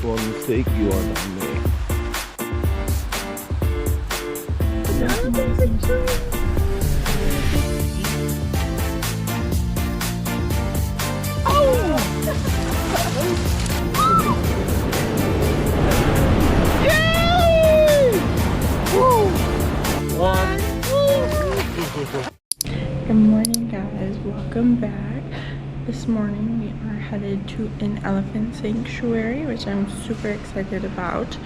One mistake, you are done there. Good morning, guys. Welcome back. This morning we are headed to an elephant sanctuary, which I'm super excited about.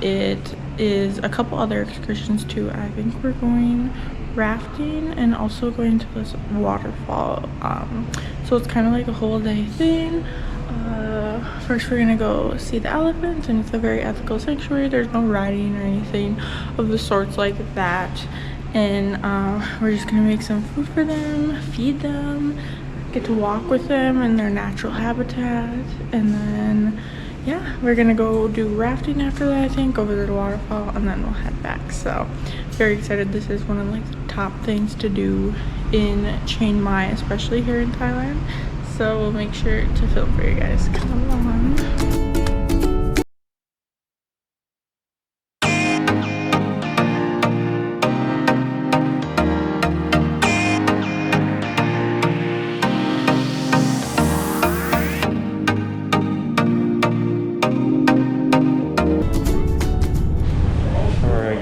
It is a couple other excursions too. I think we're going rafting and also going to this waterfall. So it's kind of like a whole day thing. First we're gonna go see the elephants, and it's a very ethical sanctuary. There's no riding or anything of the sorts like that. And we're just gonna make some food for them, feed them, get to walk with them in their natural habitat, and then yeah, we're gonna go do rafting after that, I think, over to the waterfall, and then we'll head back. So very excited. This is one of like the top things to do in Chiang Mai, especially here in Thailand. So we'll make sure to film for you guys. Come along.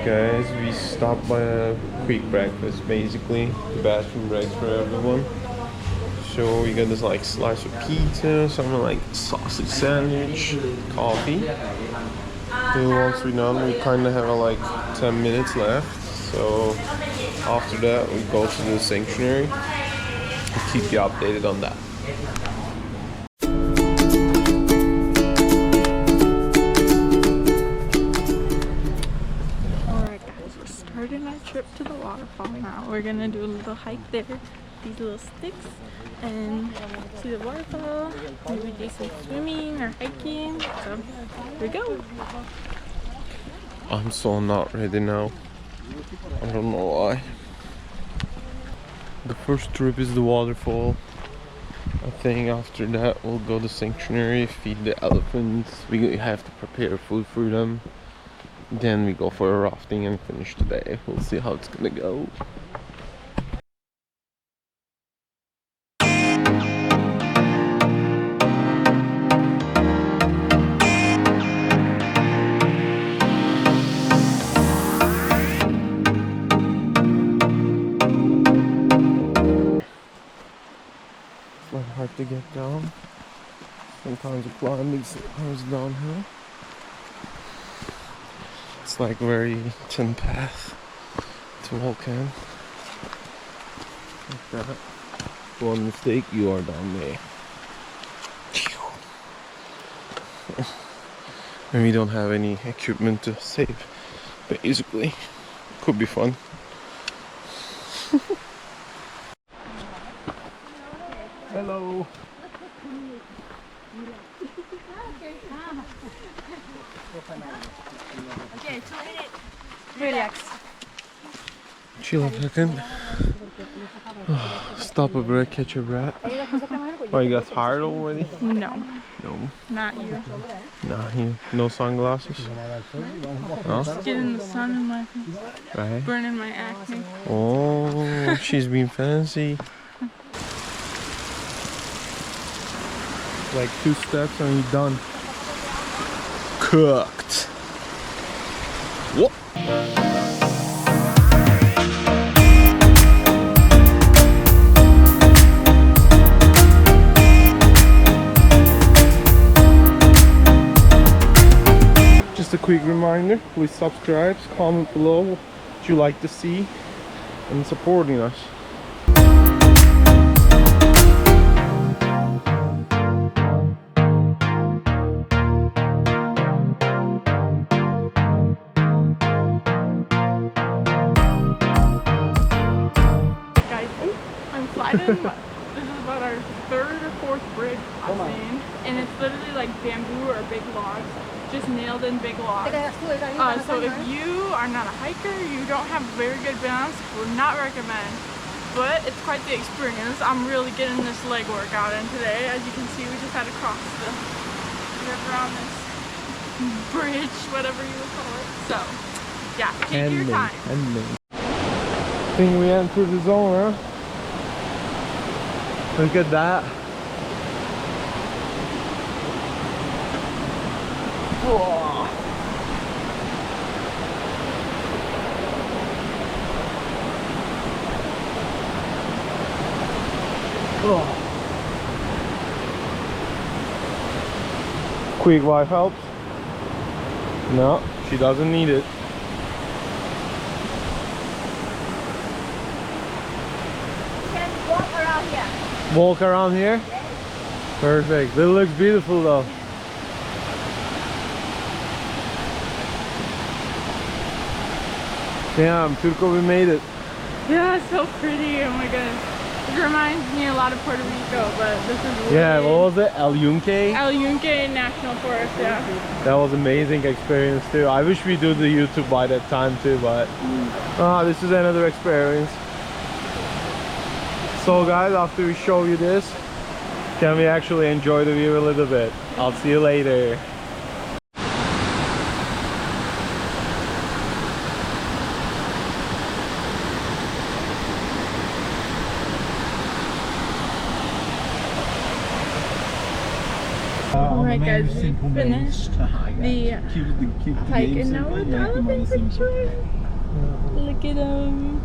Guys, we stopped by a quick breakfast, basically the bathroom breaks for everyone. So we got this like slice of pizza, something like sausage sandwich, coffee. Then once we're done, we kind of have like 10 minutes left. So after that, we go to the sanctuary. I'll keep you updated on that. Trip to the waterfall now. We're gonna do a little hike there, these little sticks, and see the waterfall, maybe do some swimming or hiking. So here we go. I'm so not ready now. I don't know why. The first trip is the waterfall. I think after that we'll go to the sanctuary, feed the elephants. We have to prepare food for them. Then we go for a rafting and finish the day. We'll see how it's gonna go. It's not hard to get down. Sometimes you climbing, sometimes downhill. It's like very thin path to walk in. Like that. One mistake, you are down there. And we don't have any equipment to save. Basically, could be fun. Hello. Okay, 2 minutes. Relax. Chill a second. Stop a breath, catch a breath. Oh, you got tired already? No. No. Not you. Nah, you. No sunglasses? No? Just getting the sun in my face. Right. Burning my acne. Oh, she's been fancy. Like 2 steps and you're done. Cooked. Whoop. Just a quick reminder, please subscribe, comment below what you like to see, and supporting us. This is about our 3rd or 4th bridge I've seen, and it's literally like bamboo or big logs, just nailed in big logs. So if you are not a hiker, you don't have very good balance, would not recommend. But it's quite the experience. I'm really getting this leg workout in today. As you can see, we just had to cross the river on on this bridge, whatever you would call it. So, yeah, take your time. I think we entered the zone, huh? Look at that. Whoa. Oh. Quick wife helps? No, she doesn't need it. You can walk around here. Walk around here? Yes. Perfect. It looks beautiful though. Damn, Turco, we made it. Yeah, it's so pretty. Oh my goodness. It reminds me a lot of Puerto Rico, but this is Yeah, what was it? El Yunque? El Yunque National Forest, yeah. That was an amazing experience too. I wish we do the YouTube by that time too, but this is another experience. So guys, after we show you this, can we actually enjoy the view a little bit? I'll see you later. Alright guys, we finished the hike and now we're elephant sanctuary. Look at them.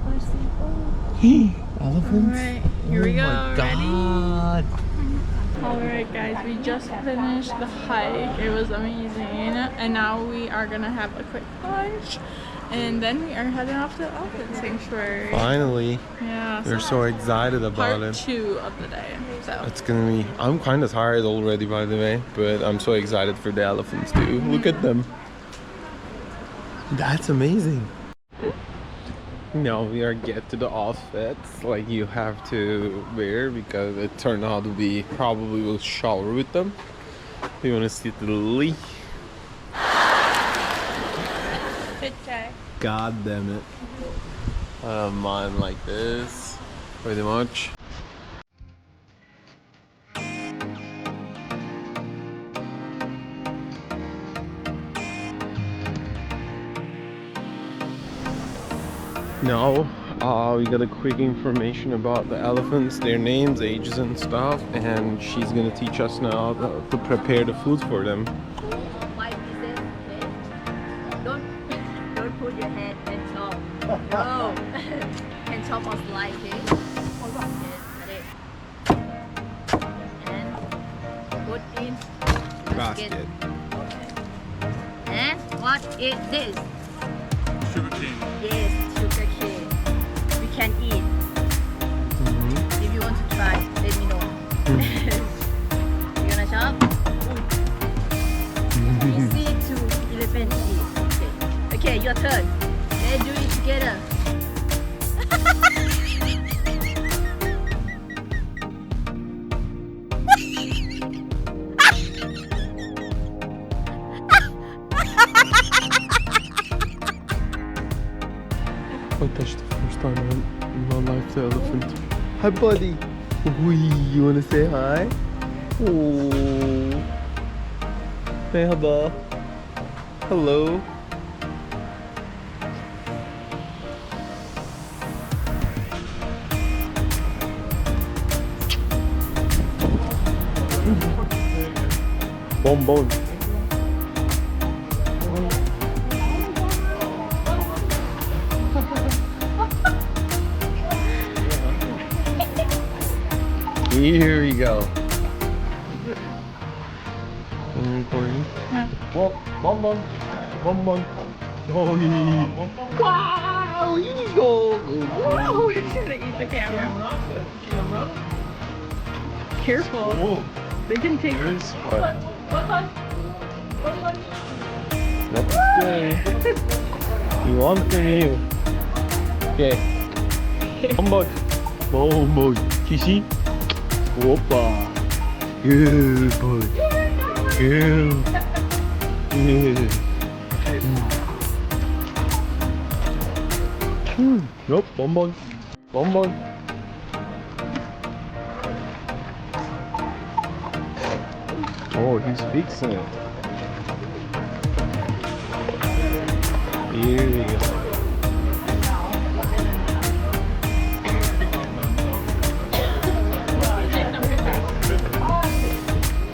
Elephants? Alright, here we go. Oh my God. Alright guys, we just finished the hike. It was amazing. And now we are gonna have a quick lunch. And then we are heading off to the elephant sanctuary. Finally. Yeah. We're so excited about part it. 2 of the day. So It's gonna be, I'm kind of tired already by the way, but I'm so excited for the elephants too. Look at them. That's amazing. Now we are get to the outfits like you have to wear because it turned out to be probably will shower with them. You want to see the Lily? God damn it. I have mine like this, pretty much. Now, we got a quick information about the elephants, their names, ages and stuff, and she's gonna teach us now to prepare the food for them. Like this, okay? Don't put your head and top. No. And top of light, okay? Yes, got it. And put in Basket. Okay. And what is this? Sugar cane. Yes, sugar cane. We can eat. If you want to try, let me know. You gonna chop? We see two elephants eat. Okay, your turn. Let's do it together. I touched the first time in my life the elephant. Hi buddy! Wee, you wanna say hi? Oh. Merhaba. Hello. Bonbon. Here we go. Recording. Yeah. Bonbon. Bonbon. Oh, yeah. Wow, here we go. oh, he's gonna eat the camera. Careful. Whoa. They can take What? Let's go. You want from you. Okay. Bonbon. Bonbon. Kishi. Opa. Good boy. Good. Good. Nope. Bonbon. Bonbon. Oh, he's fixing it. Here we go.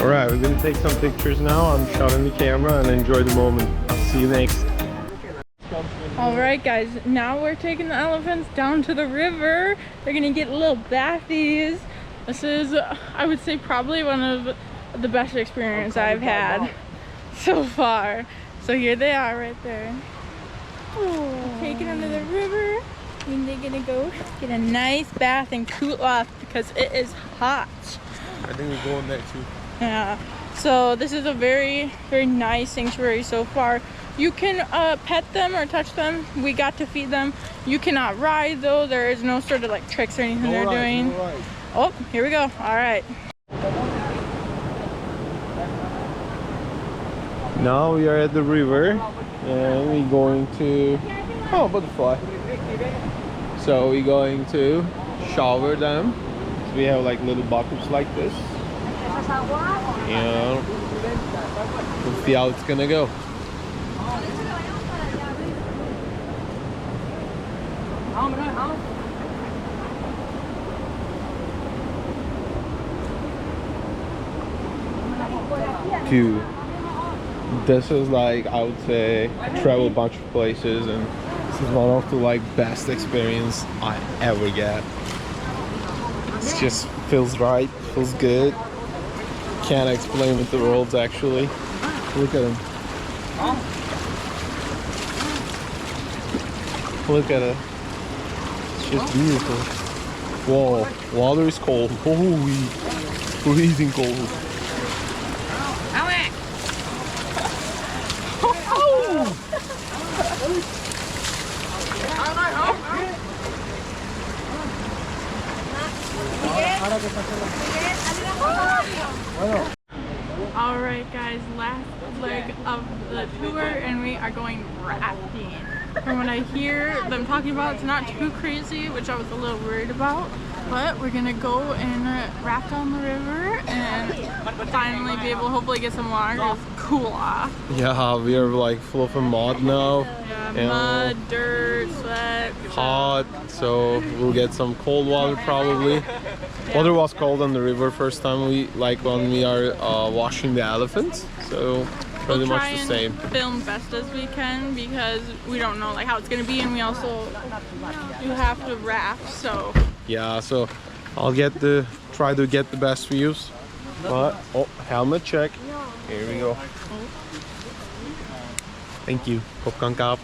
Alright, we're gonna take some pictures now. I'm shutting the camera and enjoy the moment. I'll see you next. Alright guys, now we're taking the elephants down to the river. They're gonna get little bathies. This is, I would say, probably one of the best experiences I've had so far. So here they are right there. Taking them to the river. And they're gonna go get a nice bath and cool off because it is hot. I think we're going there too. Yeah. So this is a very, very nice sanctuary so far. You can pet them or touch them. We got to feed them. You cannot ride though. There is no sort of like tricks or anything they're doing. Oh, here we go. All right. Now we are at the river and we're going to, oh, butterfly. So we're going to shower them. So we have like little buckets like this. And we'll see how it's gonna go. Dude, this is like, I would say, I travel a bunch of places and this is one of the like best experience I ever get. It just feels right, feels good. Can't explain with the words actually. Look at him. Look at it. It's just beautiful. Whoa, water is cold. Holy, freezing cold. Alright guys, last leg of the tour and we are going rafting. From what I hear them talking about, it's not too crazy, which I was a little worried about. But we're gonna go and raft on the river and finally be able to hopefully get some water to cool off. Yeah, we are like full of mud now. Yeah, mud, dirt, sweat. Hot, so we'll get some cold water probably. Water was cold on the river first time when we are washing the elephants, so pretty much the same. Film best as we can because we don't know like how it's gonna be, and we also you have to raft, so yeah. So I'll try to get the best views. But oh, helmet check. Here we go. Thank you. ขอบคุณครับ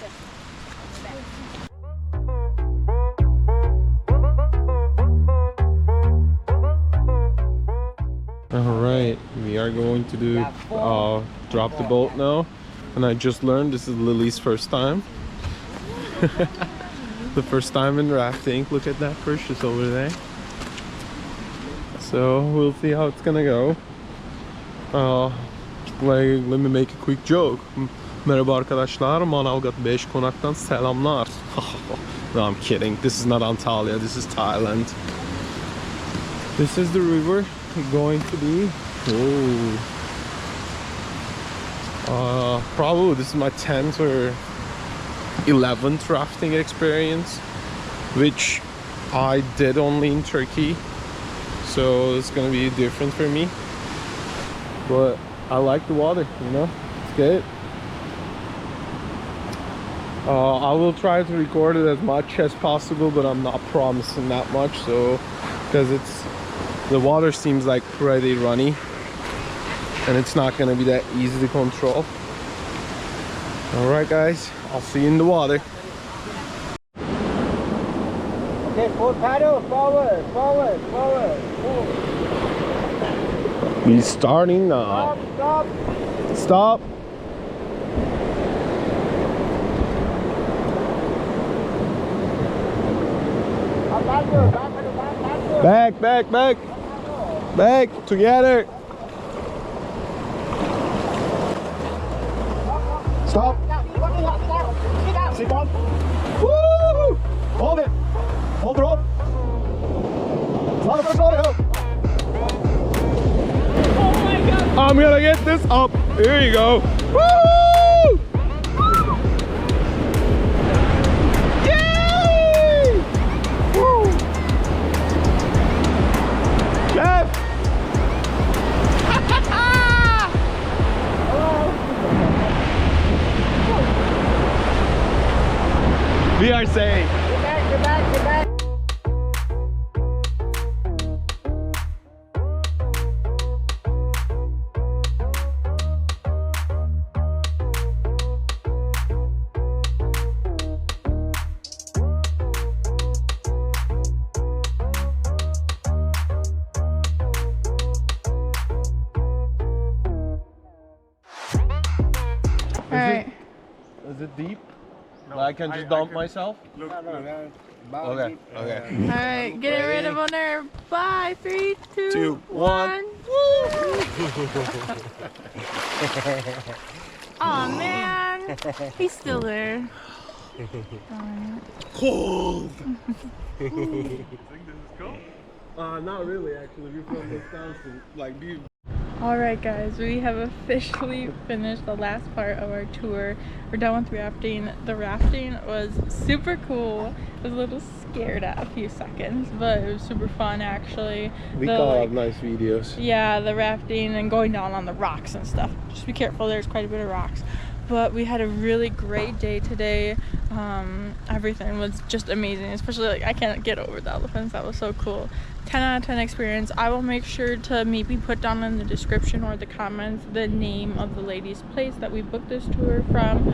Alright, we are going to do drop the boat now, and I just learned this is Lily's first time. The first time in rafting. Look at that fish is over there. So we'll see how it's gonna go. Let me make a quick joke. Merhaba arkadaşlar, Manavgat 5 konaktan selamlar. No, I'm kidding. This is not Antalya, this is Thailand. This is the river going to be. Probably this is my 10th or 11th rafting experience, which I did only in Turkey, so it's gonna be different for me. But I like the water, you know, it's good. I will try to record it as much as possible, but I'm not promising that much, so because the water seems like pretty runny and it's not going to be that easy to control. All right guys, I'll see you in the water. Okay, full paddle, forward, forward, forward. We're starting now. Stop, stop. Stop. Back, back, back. Back, together. Stop. Sit down. Woo! Hold it. Hold the rope. I'm gonna get this up. Here you go. Woo! We are safe. Get back, get back, get back. Alright. Is it deep? I can just dump myself? No, no. Okay, okay. Alright, getting rid of Onur. Bye. 3, 2, Two, 1. Aw, man. He's still there. Cold! Think this is cool? Not really actually. We're from Wisconsin. Like, be Alright guys, we have officially finished the last part of our tour. We're done with rafting. The rafting was super cool. I was a little scared at a few seconds, but it was super fun actually. we call up nice videos. Yeah, the rafting and going down on the rocks and stuff. Just be careful, there's quite a bit of rocks. But we had a really great day today. Everything was just amazing, especially like I can't get over the elephants. That was so cool. 10 out of 10 experience. I will make sure to maybe put down in the description or the comments the name of the lady's place that we booked this tour from.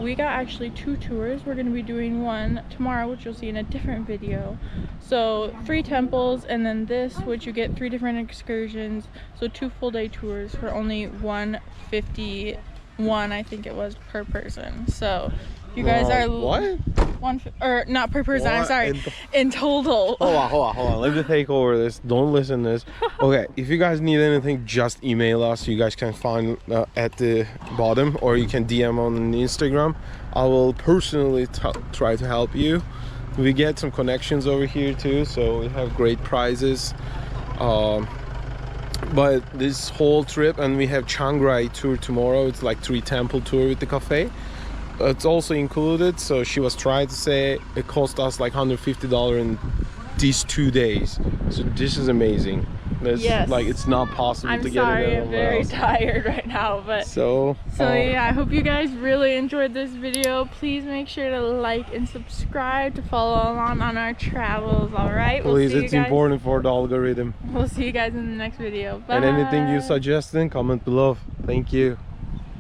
We got actually 2 tours. We're going to be doing one tomorrow, which you'll see in a different video. So 3 temples, and then this, which you get 3 different excursions. So 2 full day tours for only $151, I think it was, per person. So you guys are what? Or not per person, I'm What? sorry, in total. Hold on. Let me take over this. Don't listen to this. Okay, if you guys need anything, just email us. You guys can find at the bottom, or you can DM on Instagram. I will personally try to help you. We get some connections over here too, so we have great prizes. But this whole trip, and we have Chiang Mai tour tomorrow. It's like 3 temple tour with the cafe. It's also included, so she was trying to say it cost us like $150 in these 2 days. So this is amazing. Yes. Like, it's not possible to get it sorry, I'm anywhere very else. tired right now, but So yeah, I hope you guys really enjoyed this video. Please make sure to like and subscribe to follow along on our travels. All right, please, it's important for the algorithm. We'll see you guys in the next video. Bye. And anything you suggest, then comment below. Thank you.